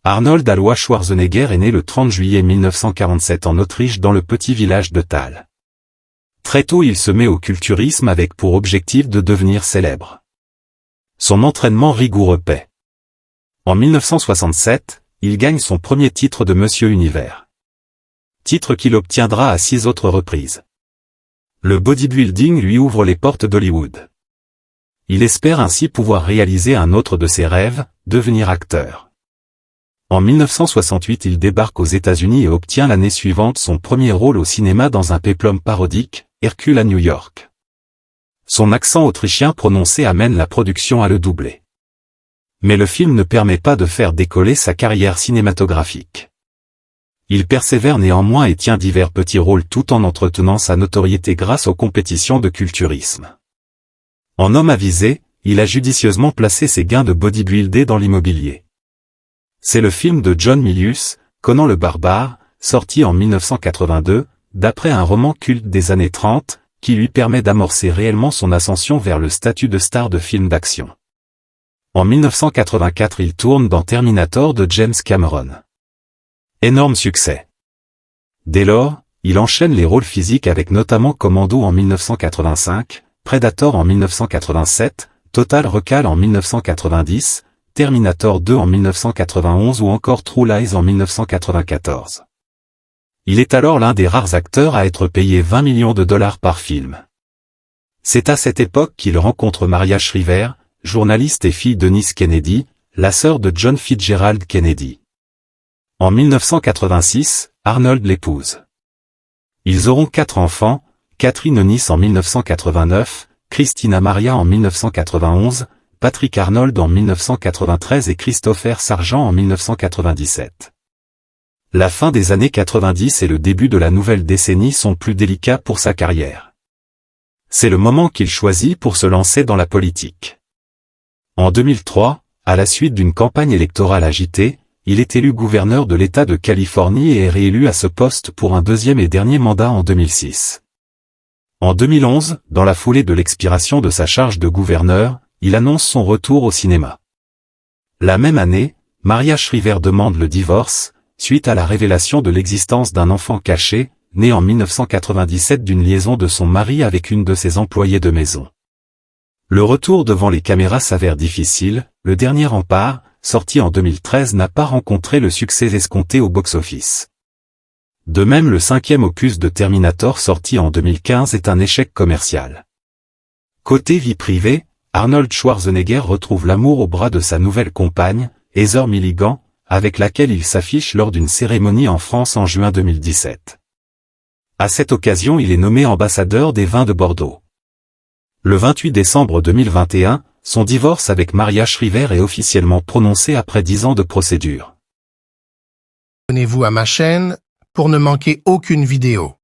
Arnold Alois Schwarzenegger est né le 30 juillet 1947 en Autriche dans le petit village de Thal. Très tôt il se met au culturisme avec pour objectif de devenir célèbre. Son entraînement rigoureux paie. En 1967, il gagne son premier titre de Monsieur Univers. Titre qu'il obtiendra à 6 autres reprises. Le bodybuilding lui ouvre les portes d'Hollywood. Il espère ainsi pouvoir réaliser un autre de ses rêves, devenir acteur. En 1968 il débarque aux États-Unis et obtient l'année suivante son premier rôle au cinéma dans un péplum parodique, Hercule à New York. Son accent autrichien prononcé amène la production à le doubler. Mais le film ne permet pas de faire décoller sa carrière cinématographique. Il persévère néanmoins et tient divers petits rôles tout en entretenant sa notoriété grâce aux compétitions de culturisme. En homme avisé, il a judicieusement placé ses gains de bodybuildé dans l'immobilier. C'est le film de John Milius, Conan le Barbare, sorti en 1982, d'après un roman culte des années 30, qui lui permet d'amorcer réellement son ascension vers le statut de star de film d'action. En 1984 il tourne dans Terminator de James Cameron. Énorme succès. Dès lors, il enchaîne les rôles physiques avec notamment Commando en 1985, Predator en 1987, Total Recall en 1990, Terminator 2 en 1991 ou encore True Lies en 1994. Il est alors l'un des rares acteurs à être payé 20 millions de dollars par film. C'est à cette époque qu'il rencontre Maria Shriver, journaliste et fille de Denise Kennedy, la sœur de John Fitzgerald Kennedy. En 1986, Arnold l'épouse. Ils auront 4 enfants, Catherine Onnis en 1989, Christina Maria en 1991, Patrick Arnold en 1993 et Christopher Sargent en 1997. La fin des années 90 et le début de la nouvelle décennie sont plus délicats pour sa carrière. C'est le moment qu'il choisit pour se lancer dans la politique. En 2003, à la suite d'une campagne électorale agitée, il est élu gouverneur de l'État de Californie et est réélu à ce poste pour un deuxième et dernier mandat en 2006. En 2011, dans la foulée de l'expiration de sa charge de gouverneur, il annonce son retour au cinéma. La même année, Maria Shriver demande le divorce, suite à la révélation de l'existence d'un enfant caché, né en 1997 d'une liaison de son mari avec une de ses employées de maison. Le retour devant les caméras s'avère difficile, Le Dernier Rempart, sorti en 2013 n'a pas rencontré le succès escompté au box-office. De même le 5e opus de Terminator sorti en 2015 est un échec commercial. Côté vie privée, Arnold Schwarzenegger retrouve l'amour au bras de sa nouvelle compagne, Heather Milligan, avec laquelle il s'affiche lors d'une cérémonie en France en juin 2017. À cette occasion il est nommé ambassadeur des vins de Bordeaux. Le 28 décembre 2021, son divorce avec Maria Shriver est officiellement prononcé après 10 ans de procédure. Abonnez-vous à ma chaîne pour ne manquer aucune vidéo.